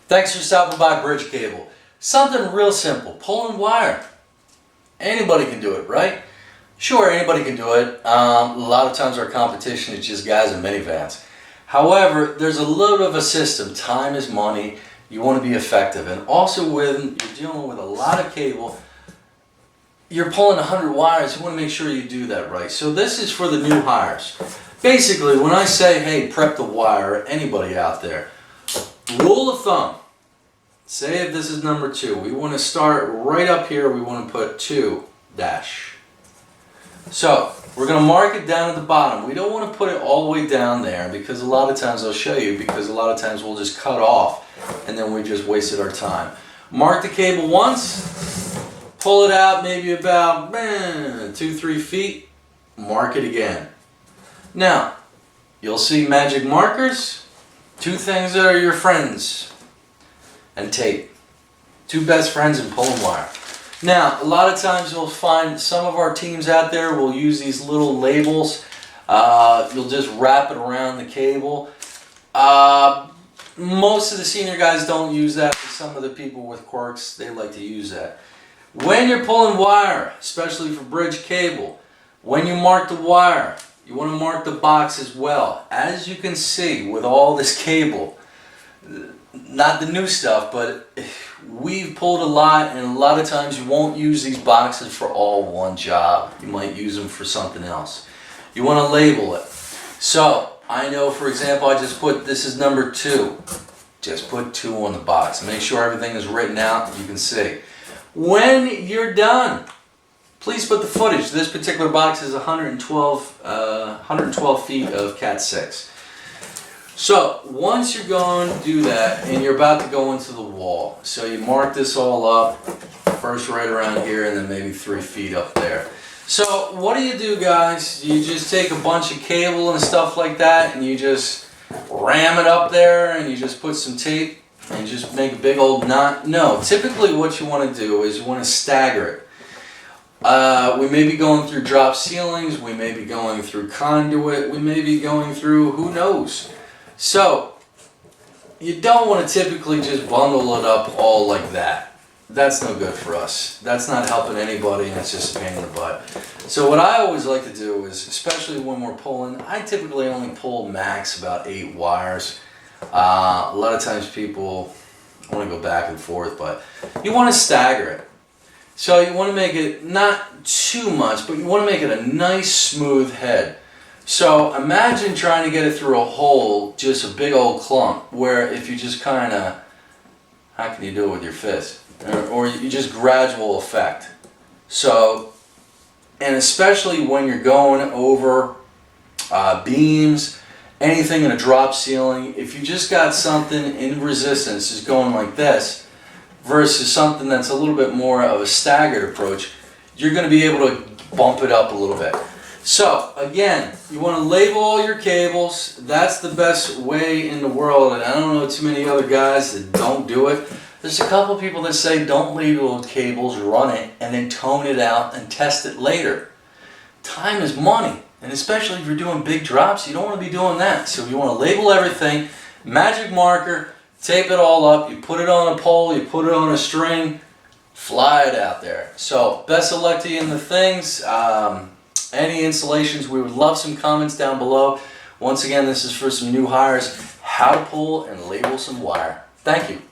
Thanks for stopping by BridgeCable. Something real simple, pulling wire. Anybody can do it, right? Sure, anybody can do it. A lot of times our competition is just guys in minivans. However, there's a little bit of a system. Time is money. You want to be effective. And also when you're dealing with a lot of cable, you're pulling 100 wires, you want to make sure you do that right. So this is for the new hires. Basically, when I say, hey, prep the wire, anybody out there, rule of thumb, say if this is number 2, we want to start right up here, we want to put 2 dash. So we're going to mark it down at the bottom. We don't want to put it all the way down there because a lot of times I'll show you, because a lot of times we'll just cut off and then we just wasted our time. Mark the cable once, pull it out maybe about 2-3 feet, mark it again. Now, you'll see magic markers, 2 things that are your friends, and tape. 2 best friends in pulling wire. Now, a lot of times you'll find some of our teams out there will use these little labels. You'll just wrap it around the cable. Most of the senior guys don't use that, but some of the people with quirks, they like to use that. When you're pulling wire, especially for BridgeCable, when you mark the wire, you want to mark the box as well. As you can see with all this cable, not the new stuff, but we've pulled a lot, and a lot of times you won't use these boxes for all one job. You might use them for something else. You want to label it. So I know, for example, I just put this is number 2. Just put 2 on the box. Make sure everything is written out. You can see. When you're done, please put the footage. This particular box is 112 feet of Cat 6. So once you're going to do that and you're about to go into the wall, so you mark this all up, first right around here and then maybe 3 feet up there. So what do you do, guys? You just take a bunch of cable and stuff like that and you just ram it up there and you just put some tape and just make a big old knot? No, typically what you want to do is you want to stagger it. We may be going through drop ceilings, we may be going through conduit, we may be going through who knows. So you don't want to typically just bundle it up all like that. That's no good for us. That's not helping anybody, and it's just a pain in the butt. So what I always like to do is, especially when we're pulling, I typically only pull max about 8 wires. A lot of times people want to go back and forth, but you want to stagger it. So you want to make it not too much, but you want to make it a nice smooth head. So imagine trying to get it through a hole, just a big old clump, where if you just kind of, how can you do it with your fist? Or you just gradual effect. So, and especially when you're going over beams, anything in a drop ceiling, if you just got something in resistance just going like this versus something that's a little bit more of a staggered approach, you're going to be able to bump it up a little bit. So again, you want to label all your cables. That's the best way in the world, and I don't know too many other guys that don't do it. There's a couple of people that say don't label cables, run it, and then tone it out and test it later. Time is money, and especially if you're doing big drops, you don't want to be doing that. So you want to label everything, magic marker, tape it all up, you put it on a pole, you put it on a string, fly it out there. So best of luck to you in the things. Any installations, we would love some comments down below. Once again, this is for some new hires, how to pull and label some wire. Thank you.